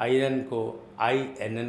INN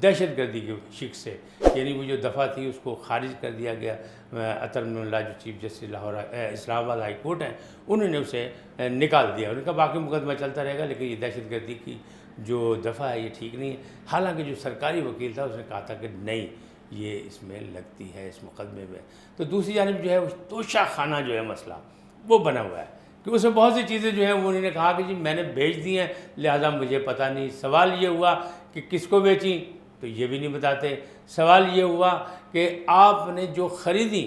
دہشت گردی کے شک سے، یعنی وہ جو دفعہ تھی اس کو خارج کر دیا گیا۔ اطہر من اللہ جو چیف جسٹس لاہور اسلام آباد ہائی کورٹ ہیں، انہوں نے اسے نکال دیا۔ انہوں نے کہا باقی مقدمہ چلتا رہے گا، لیکن یہ دہشت گردی کی جو دفعہ ہے یہ ٹھیک نہیں ہے۔ حالانکہ جو سرکاری وکیل تھا اس نے کہا تھا کہ نہیں، یہ اس میں لگتی ہے اس مقدمے میں۔ تو دوسری جانب جو ہے وہ توشہ خانہ جو ہے مسئلہ وہ بنا ہوا ہے کہ اس میں بہت سی چیزیں جو ہیں وہ انہوں نے کہا کہ جی میں نے بھیج دی ہیں لہٰذا مجھے پتہ نہیں۔ سوال یہ ہوا کہ کس کو بیچیں تو یہ بھی نہیں بتاتے۔ سوال یہ ہوا کہ آپ نے جو خریدی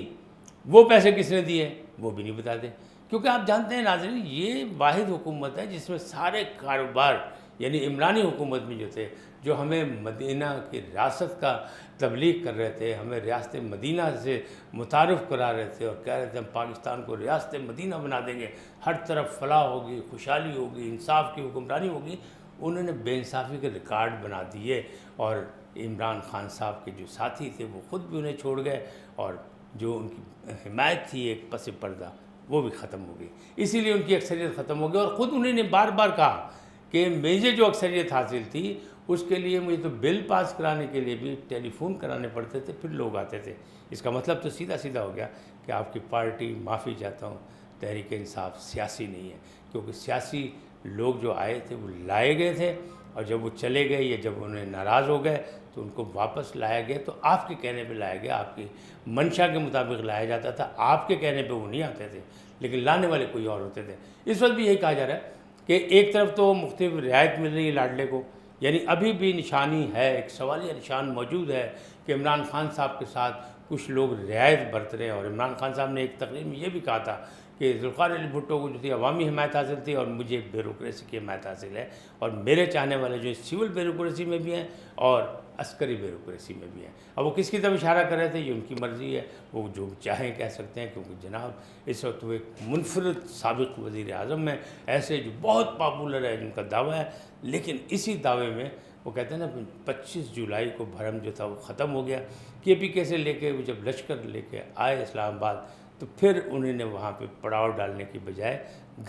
وہ پیسے کس نے دیے وہ بھی نہیں بتاتے، کیونکہ آپ جانتے ہیں ناظرین یہ واحد حکومت ہے جس میں سارے کاروبار، یعنی عمرانی حکومت میں جو تھے، جو ہمیں مدینہ کی ریاست کا تبلیغ کر رہے تھے، ہمیں ریاست مدینہ سے متعارف کرا رہے تھے اور کہہ رہے تھے ہم پاکستان کو ریاست مدینہ بنا دیں گے، ہر طرف فلاح ہوگی، خوشحالی ہوگی، انصاف کی حکمرانی ہوگی، انہوں نے بے انصافی کے ریکارڈ بنا دیے اور عمران خان صاحب کے جو ساتھی تھے وہ خود بھی انہیں چھوڑ گئے اور جو ان کی حمایت تھی ایک پس پردہ وہ بھی ختم ہو گئی۔ اسی لیے ان کی اکثریت ختم ہو گئی اور خود انہوں نے بار بار کہا کہ مجھے جو اکثریت حاصل تھی اس کے لیے مجھے تو بل پاس کرانے کے لیے بھی ٹیلی فون کرانے پڑتے تھے، پھر لوگ آتے تھے۔ اس کا مطلب تو سیدھا سیدھا ہو گیا کہ آپ کی پارٹی، معافی چاہتا ہوں، تحریک انصاف سیاسی نہیں ہے، کیونکہ سیاسی لوگ جو آئے تھے وہ لائے گئے تھے اور جب وہ چلے گئے یا جب انہیں ناراض ہو گئے تو ان کو واپس لایا گیا، تو آپ کے کہنے پہ لایا گیا، آپ کی منشا کے مطابق لایا جاتا تھا، آپ کے کہنے پہ وہ نہیں آتے تھے، لیکن لانے والے کوئی اور ہوتے تھے۔ اس وقت بھی یہی کہا جا رہا ہے کہ ایک طرف تو مختلف رعایت مل رہی ہے لاڈلے کو، یعنی ابھی بھی نشانی ہے، ایک سوالیہ نشان موجود ہے کہ عمران خان صاحب کے ساتھ کچھ لوگ رعایت برت رہے ہیں۔ اور عمران خان صاحب نے ایک تقریر میں یہ بھی کہا تھا کہ ذوالفقار علی بھٹو کو جو تھی عوامی حمایت حاصل تھی اور مجھے بیوروکریسی کی حمایت حاصل ہے، اور میرے چاہنے والے جو سول بیوروکریسی میں بھی ہیں اور عسکری بیوروکریسی میں بھی ہیں۔ اب وہ کس کی طرف اشارہ کر رہے تھے یہ ان کی مرضی ہے، وہ جو چاہیں کہہ سکتے ہیں، کیونکہ جناب اس وقت وہ ایک منفرد سابق وزیر اعظم ہیں، ایسے جو بہت پاپولر ہے، جن کا دعویٰ ہے، لیکن اسی دعوے میں وہ کہتے ہیں نا 25 جولائی کو بھرم جو تھا وہ ختم ہو گیا۔ KPK سے لے کے وہ جب لشکر لے کے آئے اسلام آباد تو پھر انہوں نے وہاں پہ پڑاؤ ڈالنے کی بجائے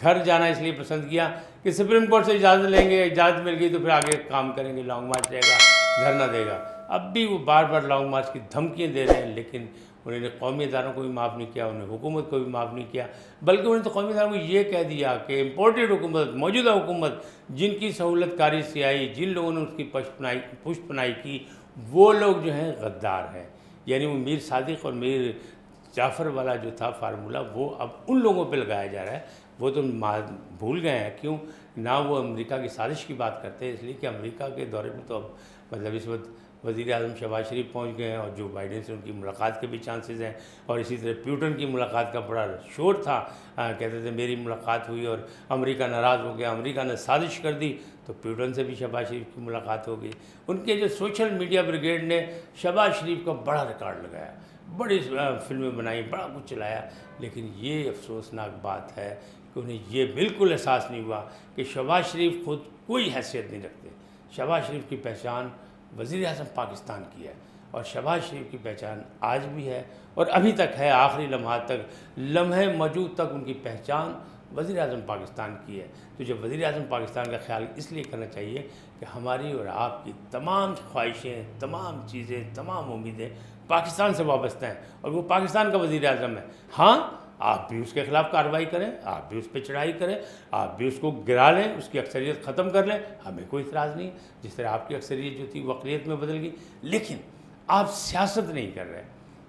گھر جانا اس لیے پسند کیا کہ سپریم کورٹ سے اجازت لیں گے، اجازت مل گئی تو پھر آگے کام کریں گے، لانگ مارچ رہے گا، دھرنا دے گا۔ اب بھی وہ بار بار لانگ مارچ کی دھمکیاں دے رہے ہیں، لیکن انہوں نے قومی اداروں کو بھی معاف نہیں کیا، انہوں نے حکومت کو بھی معاف نہیں کیا، بلکہ انہوں نے تو قومی اداروں کو یہ کہہ دیا کہ امپورٹڈ حکومت، موجودہ حکومت جن کی سہولت کاری سے آئی، جن لوگوں نے اس کی پشت پناہی کی، وہ لوگ جو ہیں غدار ہیں۔ یعنی وہ میر صادق اور میر جعفر والا جو تھا فارمولہ وہ اب ان لوگوں پہ لگایا جا رہا ہے۔ وہ تو بھول گئے ہیں، کیوں نہ وہ امریکہ کی سازش کی بات کرتے ہیں، اس لیے کہ امریکہ کے دورے میں تو اب مطلب اس وقت وزیر اعظم شہباز شریف پہنچ گئے ہیں اور جو بائیڈن سے ان کی ملاقات کے بھی چانسز ہیں، اور اسی طرح پیوٹن کی ملاقات کا بڑا شور تھا، کہتے تھے میری ملاقات ہوئی اور امریکہ ناراض ہو گیا، امریکہ نے سازش کر دی، تو پیوٹن سے بھی شہباز شریف کی ملاقات ہو گئی۔ ان کے جو سوشل میڈیا بریگیڈ نے شہباز شریف کا بڑا ریکارڈ لگایا، بڑی فلمیں بنائی، بڑا کچھ چلایا، لیکن یہ افسوسناک بات ہے کہ انہیں یہ بالکل احساس نہیں ہوا کہ شہباز شریف خود کوئی حیثیت نہیں رکھتے۔ شہباز شریف کی پہچان وزیر اعظم پاکستان کی ہے، اور شہباز شریف کی پہچان آج بھی ہے اور ابھی تک ہے، آخری لمحات تک، لمحے موجود تک ان کی پہچان وزیر اعظم پاکستان کی ہے۔ تو جب وزیر اعظم پاکستان کا خیال اس لیے کرنا چاہیے کہ ہماری اور آپ کی تمام خواہشیں، تمام چیزیں، تمام امیدیں پاکستان سے وابستہ ہیں، اور وہ پاکستان کا وزیر اعظم ہے۔ ہاں آپ بھی اس کے خلاف کارروائی کریں، آپ بھی اس پہ چڑھائی کریں، آپ بھی اس کو گرا لیں، اس کی اکثریت ختم کر لیں، ہمیں کوئی اعتراض نہیں، جس طرح آپ کی اکثریت جو تھی وہ اقلیت میں بدل گئی۔ لیکن آپ سیاست نہیں کر رہے،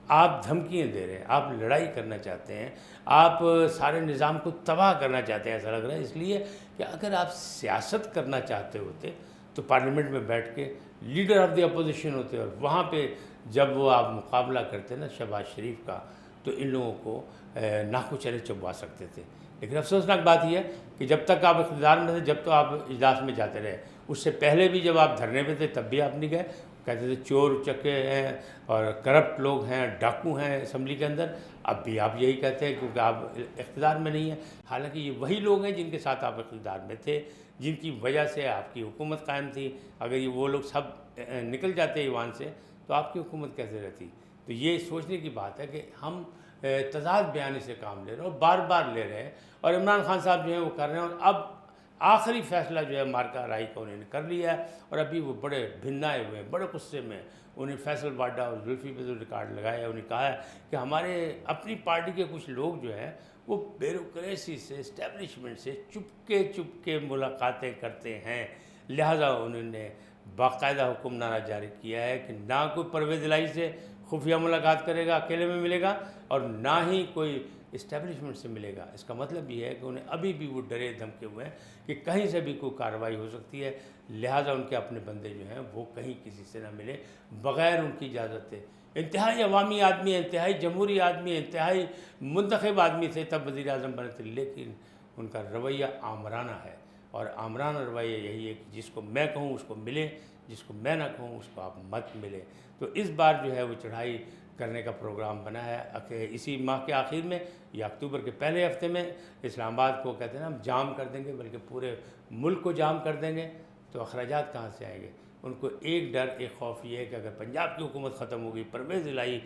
آپ دھمکیاں دے رہے ہیں، آپ لڑائی کرنا چاہتے ہیں، آپ سارے نظام کو تباہ کرنا چاہتے ہیں، ایسا لگ رہا ہے۔ اس لیے کہ اگر آپ سیاست کرنا چاہتے ہوتے تو پارلیمنٹ میں بیٹھ کے لیڈر آف دی اپوزیشن ہوتے، اور وہاں پہ جب وہ آپ مقابلہ کرتے نا شہباز شریف کا، تو ان لوگوں کو ناکو چرے چبوا سکتے تھے۔ لیکن افسوسناک بات یہ ہے کہ جب تک آپ اقتدار میں تھے، جب تو آپ اجلاس میں جاتے رہے، اس سے پہلے بھی جب آپ دھرنے پہ تھے تب بھی آپ نہیں گئے، کہتے تھے چور چکے ہیں اور کرپٹ لوگ ہیں، ڈاکو ہیں اسمبلی کے اندر۔ اب بھی آپ یہی کہتے ہیں کیونکہ آپ اقتدار میں نہیں ہیں، حالانکہ یہ وہی لوگ ہیں جن کے ساتھ آپ اقتدار میں تھے، جن کی وجہ سے آپ کی حکومت قائم تھی۔ اگر یہ وہ لوگ سب نکل جاتے ایوان سے تو آپ کی حکومت کیسے رہتی؟ تو یہ سوچنے کی بات ہے کہ ہم تضاد بیانی سے کام لے رہے ہیں اور بار بار لے رہے ہیں، اور عمران خان صاحب جو ہیں وہ کر رہے ہیں، اور اب آخری فیصلہ جو ہے مارکا رائی کا انہوں نے کر لیا ہے، اور ابھی وہ بڑے بھنائے ہوئے ہیں، بڑے غصے میں. انہیں فیصل واڈا اور زلفی پہ جو ریکارڈ لگایا ہے، انہیں کہا ہے کہ ہمارے اپنی پارٹی کے کچھ لوگ جو ہیں وہ بیوروکریسی سے، اسٹیبلشمنٹ سے چپ کے ملاقاتیں کرتے ہیں. لہٰذا انہوں نے باقاعدہ حکم نامہ جاری کیا ہے کہ نہ کوئی پرویز الہی سے خفیہ ملاقات کرے گا، اکیلے میں ملے گا، اور نہ ہی کوئی اسٹیبلشمنٹ سے ملے گا. اس کا مطلب یہ ہے کہ انہیں ابھی بھی وہ ڈرے دھمکے ہوئے ہیں کہ کہیں سے بھی کوئی کارروائی ہو سکتی ہے. لہٰذا ان کے اپنے بندے جو ہیں وہ کہیں کسی سے نہ ملے بغیر ان کی اجازت ہے. انتہائی عوامی آدمی ہے، انتہائی جمہوری آدمی ہے، انتہائی منتخب آدمی تھے، تب وزیر اعظم بنے تھے، لیکن ان کا رویہ آمرانہ ہے. اور آمرانہ رویہ یہی ہے کہ جس کو میں کہوں اس کو ملے، جس کو میں نہ کہوں اس کو آپ مت ملے. تو اس بار جو ہے وہ چڑھائی کرنے کا پروگرام بنا ہے. اسی ماہ کے آخر میں یا اکتوبر کے پہلے ہفتے میں اسلام آباد کو کہتے ہیں نا ہم جام کر دیں گے، بلکہ پورے ملک کو جام کر دیں گے. تو اخراجات کہاں سے آئیں گے؟ ان کو ایک ڈر، ایک خوف یہ ہے کہ اگر پنجاب کی حکومت ختم ہوگی، پرویز الہی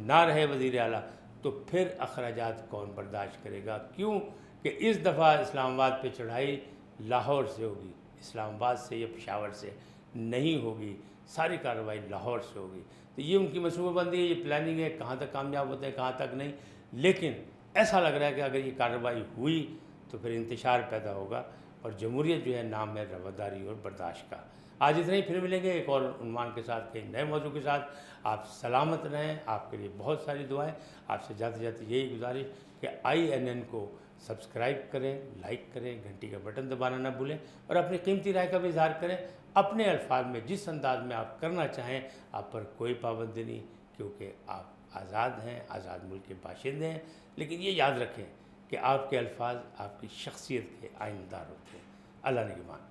نہ رہے وزیر اعلیٰ، تو پھر اخراجات کون برداشت کرے گا؟ کیوں کہ اس دفعہ اسلام آباد پہ چڑھائی لاہور سے ہوگی، اسلام آباد سے یا پشاور سے نہیں ہوگی. ساری کارروائی لاہور سے ہوگی. تو یہ ان کی منصوبہ بندی ہے، یہ پلاننگ ہے، کہاں تک کامیاب ہوتے ہیں کہاں تک نہیں. لیکن ایسا لگ رہا ہے کہ اگر یہ کارروائی ہوئی تو پھر انتشار پیدا ہوگا، اور جمہوریت جو ہے نام ہے رواداری اور برداشت کا. آج اتنا ہی، پھر ملیں گے ایک اور عنوان کے ساتھ، کئی نئے موضوع کے ساتھ. آپ سلامت رہیں، آپ کے لیے بہت ساری دعائیں. آپ سے جاتے جاتے یہی گزارش کہ INN کو سبسکرائب کریں، لائک کریں، گھنٹی کا بٹن دبانا نہ بھولیں، اور اپنی قیمتی رائے کا بھی اظہار کریں اپنے الفاظ میں، جس انداز میں آپ کرنا چاہیں. آپ پر کوئی پابندی نہیں، کیونکہ آپ آزاد ہیں، آزاد ملک کے باشندے ہیں. لیکن یہ یاد رکھیں کہ آپ کے الفاظ آپ کی شخصیت کے آئینہ دار ہوتے ہیں. اللہ نگہبان.